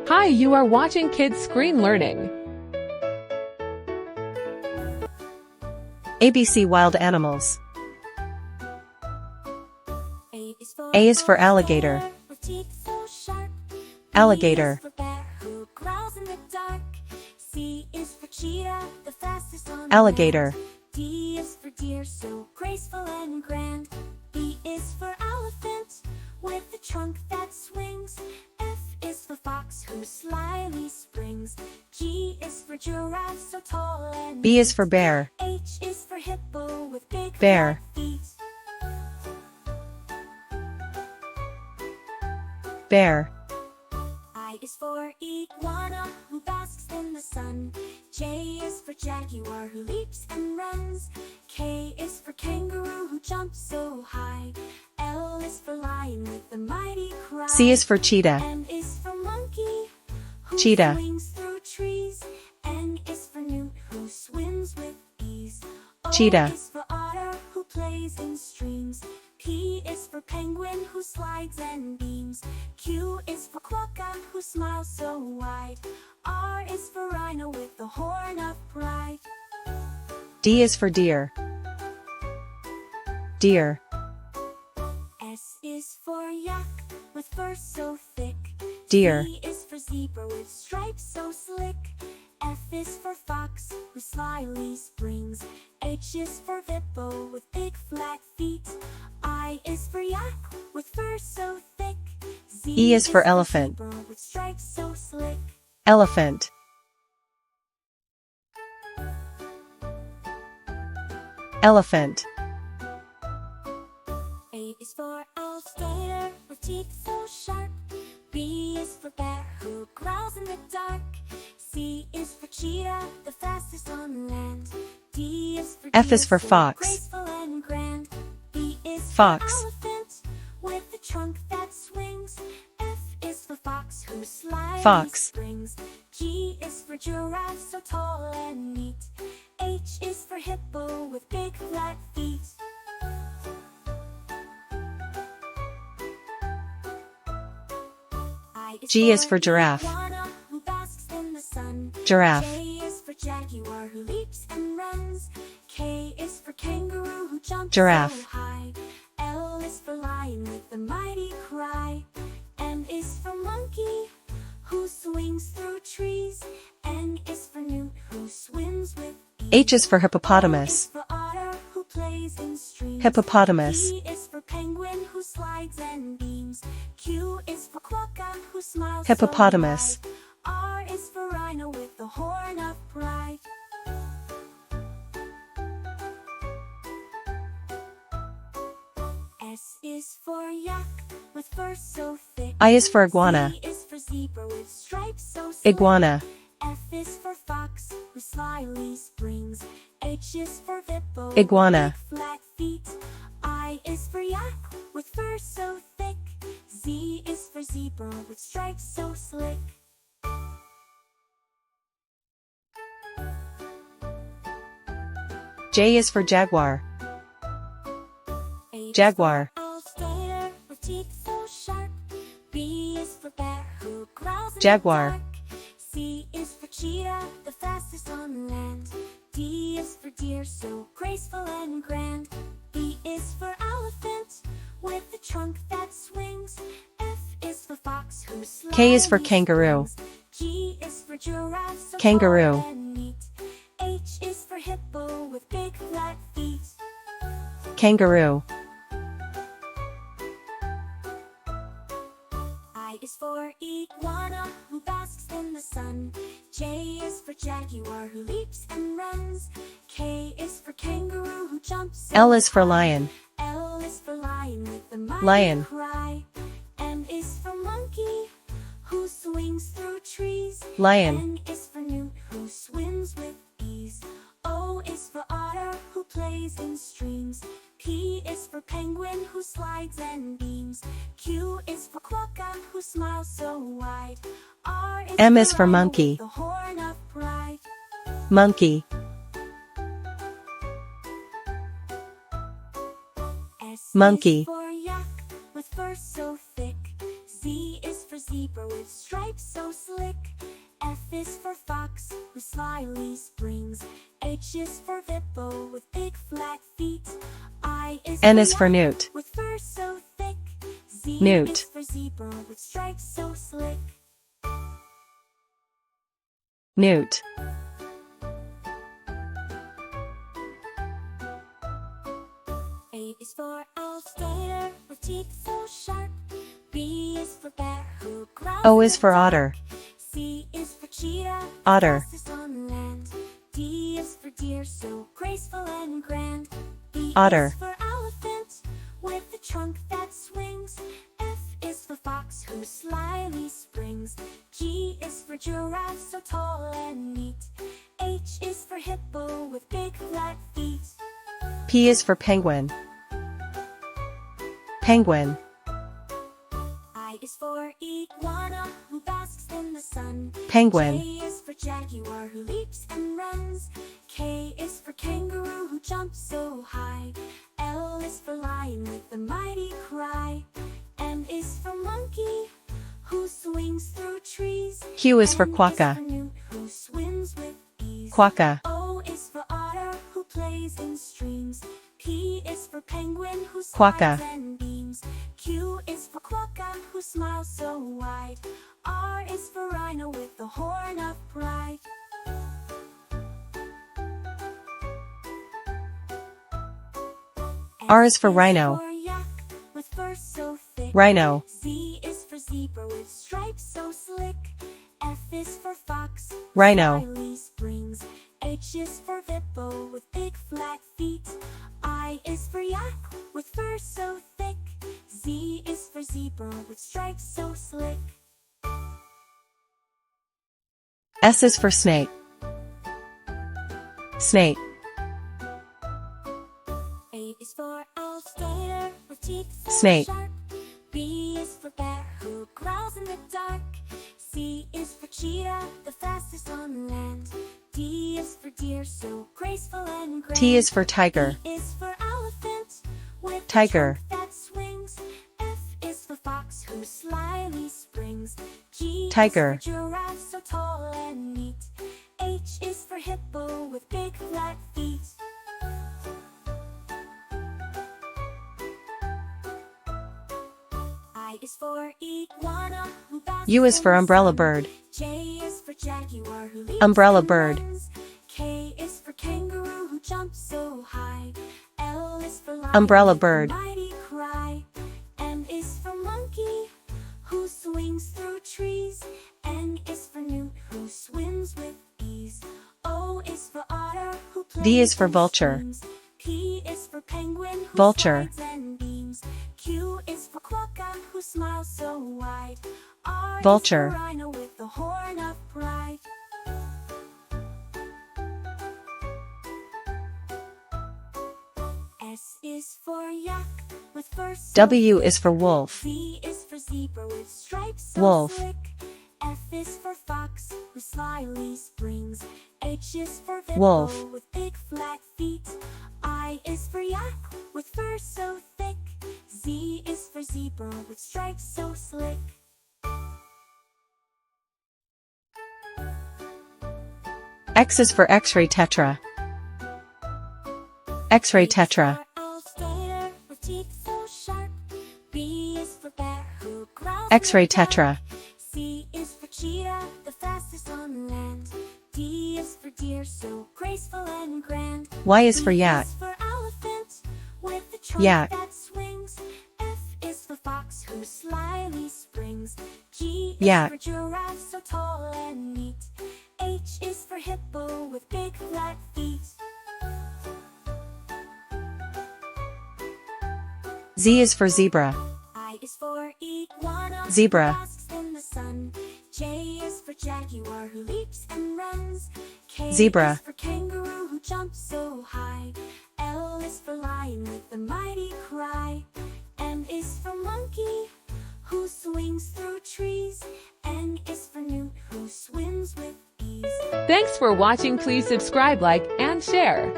Hi, you are watching Kids Screen Learning. ABC Wild Animals. A is for alligator. Alligator. C is for cheetah, the fastest on Alligator. land. D is for deer, so graceful and grand. E is for elephant, with a trunk that swings. F is for fox, who slyly springs. G is for giraffe, so tall and B is for bear. H is for hippo, with big Bear. flat feet. Bear. I is for iguana, who basks in the sun. J is for jaguar, who leaps and runs. K is for kangaroo, who jumps so high. L is for lion, with a mighty cry. C is for cheetah. M is for monkey, who Cheetah. swings through trees. N is for newt, who swims with ease. O Cheetah. is for otter, who plays in streams. P is for penguin, who slides and beams. Q is for quokka, who smiles so wide. R is for rhino, with the horn of pride. D is for deer. Deer. S is for yak, with fur so thick. Deer. Z is for zebra, with stripes so slick. F is for fox, who slyly springs. H is for hippo, with big flat feet. I is for yak, with fur so thick. Z E is for elephant. zebra, with stripes so slick. Elephant. Elephant. A is for alligator, with teeth so sharp. B is for bear, who growls in the dark. C is for cheetah, the fastest on land. D is for F is deer, for so fox. graceful and grand. E is Fox. for elephant, with a trunk that swings. F is for fox, who slyly Fox. springs. G is for giraffe, so tall and neat. H is for hippo, with big flat feet. G is for giraffe. Iguana, who basks in the sun. Giraffe. J is for jaguar, who leaps and runs. K is for kangaroo, who jumps Giraffe. so high. L is for lion, with a mighty cry. M is for monkey, who swings through trees. N is for newt, who swims with ease. H is for O hippopotamus. is for otter, who plays in streams. Hippopotamus. P is for penguin, who slides and beams. Q is for quokka, who smiles Hippopotamus. so wide. R is for rhino, with the horn of pride. S is for yak, with fur so thick. I is for iguana. C is for zebra, with stripes so slick. Iguana. F is for fox, who slyly springs. H is for hippo, Iguana. with flat feet. I is for yak, with fur so thick. Z is for zebra, with stripes so slick. J is for jaguar. H Jaguar. is for alligator, with teeth so sharp. B is for bear, who growls in Jaguar. the dark. C is for cheetah, the fastest on land. D is for deer, so graceful and grand. E is for elephant, with a trunk that swings. F is for fox, who K is for slyly kangaroo. springs. G is for giraffe, so Kangaroo. tall and neat. H is for hippo, with big flat feet. Kangaroo. I is for iguana, who basks in the sun. J is for jaguar, who leaps and runs. K is for kangaroo, who jumps so L is for high. lion. L is for lion, with a mighty Lion. cry. M is for monkey, who swings through trees. Lion. N is for newt, who swims with ease. O is for otter, who plays in streams. P is for penguin, who slides and beams. Q is for quokka, who smiles so wide. R is M for is for rhino, monkey. with the horn of pride. Monkey. S Monkey. is for yak, with fur so thick. Z is for zebra with stripes so slick. F is for fox, who slyly springs. H is for hippo, with big flat feet. I is N for is for yak, Newt. with fur so thick. Z Newt. is for zebra, with stripes so slick. Newt. A is for alligator, with teeth so sharp. B is for bear, who growls O in is the for dark. otter. C is for cheetah, Otter. fastest on land. D is for deer, so graceful and grand. E Otter. is for elephant, with a trunk that swings. F is for fox, who slyly springs. G is for giraffe, so tall and neat. H is for hippo, with big flat feet. P is for penguin. Penguin. I is for iguana, who basks in the sun. Penguin. J is for jaguar, who leaps and runs. K is for kangaroo, who jumps so high. L is for lion, with a mighty cry. M is for monkey, who swings through trees. Q is for N quokka. is for newt, who swims with ease. Quokka. O is for otter, who plays in streams. P is for penguin, who Quokka. slides and beams. Q is for quokka, who smiles so wide. R is for rhino, with the horn of pride. R is for rhino. For yak, with fur so thick. Rhino. Z is for zebra, with stripes so slick. F is for fox, Rhino. slyly springs. H is for hippo, with big flat feet. I is for yak, with fur so thick. Z is for zebra, with stripes so slick. S is for snake. Snake. A is for alligator, with teeth so Snake. sharp. B is for bear, who growls in the dark. C is for cheetah, the fastest on land. D is for deer, so graceful and grand. T is for tiger. E is for elephant, with a Tiger. trunk that swings. F is for fox, who slyly springs. G Tiger. is for giraffe, so tall and neat. H is for hippo, with big flat feet. I is for iguana, who basks U is in for the umbrella sun. bird. J is for jaguar, who leaps Umbrella and bird. runs. K is for kangaroo, who jumps so high. L is for lion, Umbrella with a bird. mighty cry. M is for monkey, who swings through trees. N is for newt, who swims with ease. O is for otter, who plays V is for in vulture. streams. P is for penguin, who Vulture. slides and beams. Q is for quokka, who smiles so wide. R Vulture. is for rhino, with the horn of pride. S is for yak, with fur so W thick. is for wolf. Z is for zebra, with stripes so Wolf. slick. F is for fox, who slyly springs. H is for hippo, Wolf. with big flat feet. I is for yak, with fur so thick. Z is for zebra, with stripes so slick. X is for X-ray Tetra. X-ray Tetra. Alligator, with teeth so sharp. B is for bear, who growls X-ray in the dark. Tetra. C is for cheetah, the fastest on land. D is for deer, so graceful and grand. Y is for E yak. is for elephant, with a trunk Yak. that swings. F is for fox, who slyly springs. G is Yak. for giraffe, so tall and neat. H is for hippo, with big flat feet. Z is for zebra. I is for iguana, Zebra. who basks in the sun. J is for jaguar, who leaps and runs. K Zebra. is for kangaroo, who jumps so high. L is for lion, with a mighty cry. M is for monkey, who swings through trees. N is for newt, who swims with ease. Thanks for watching. Please subscribe, like, and share.